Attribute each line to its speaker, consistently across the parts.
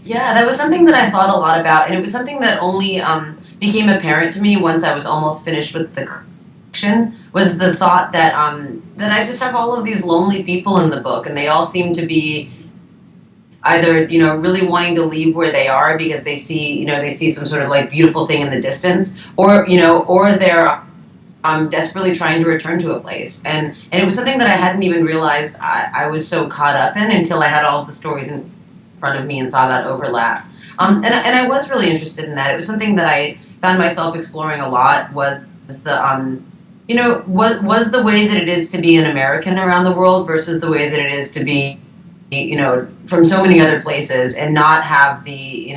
Speaker 1: Yeah, that was something that I thought a lot about, and it was something that only became apparent to me once I was almost finished with the collection. Was the thought that that I just have all of these lonely people in the book, and they all seem to be either really wanting to leave where they are because they see some sort of like beautiful thing in the distance, or or they're desperately trying to return to a place. And it was something that I hadn't even realized I was so caught up in until I had all of the stories in front of me and saw that overlap. And I was really interested in that. It was something that I found myself exploring a lot. Was the was the way that it is to be an American around the world versus the way that it is to be from so many other places and not have the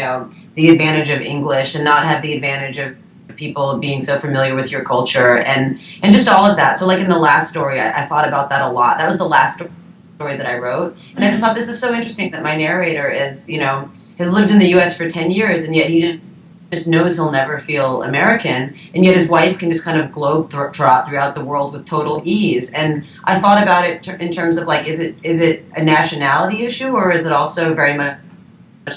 Speaker 1: advantage of English and not have the advantage of people being so familiar with your culture and just all of that. So like in the last story, I thought about that a lot. That was the last story that I wrote, and I just thought this is so interesting that my narrator is has lived in the U.S. for 10 years, and yet he just knows he'll never feel American, and yet his wife can just kind of globe trot throughout the world with total ease. And I thought about it in terms of like, is it a nationality issue, or is it also very much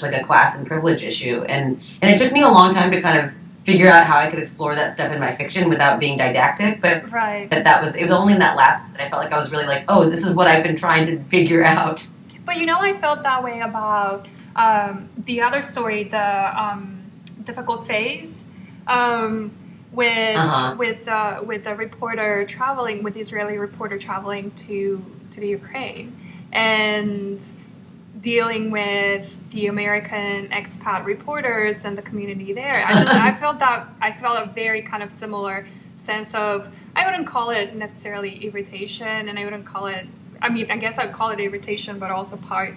Speaker 1: like a class and privilege issue? And it took me a long time to kind of figure out how I could explore that stuff in my fiction without being didactic. But
Speaker 2: Right.
Speaker 1: it was only in that last that I felt like I was really like, oh, this is what I've been trying to figure out.
Speaker 2: But I felt that way about the other story, the difficult phase, with
Speaker 1: Uh-huh.
Speaker 2: with the reporter traveling, with the Israeli reporter traveling to the Ukraine and dealing with the American expat reporters and the community there. I felt a very kind of similar sense of, I wouldn't call it necessarily irritation, and I wouldn't call it, I mean, I guess I'd call it irritation, but also part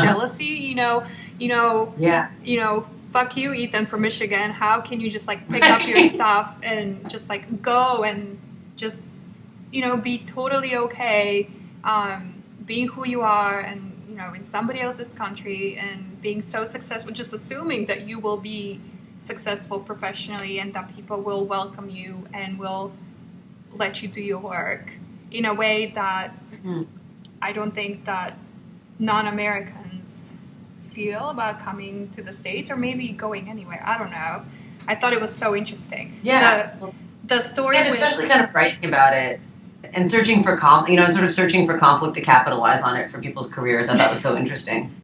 Speaker 2: jealousy,
Speaker 1: Yeah.
Speaker 2: fuck you, Ethan from Michigan. How can you just like pick up your stuff and just like go and just, be totally okay, being who you are and, in somebody else's country and being so successful, just assuming that you will be successful professionally and that people will welcome you and will let you do your work in a way that
Speaker 1: Mhm.
Speaker 2: I don't think that non-Americans feel about coming to the States or maybe going anywhere. I don't know. I thought it was so interesting.
Speaker 1: Yeah.
Speaker 2: The story
Speaker 1: And
Speaker 2: with
Speaker 1: especially kind of writing about it and searching for sort of searching for conflict to capitalize on it for people's careers. I thought was so interesting.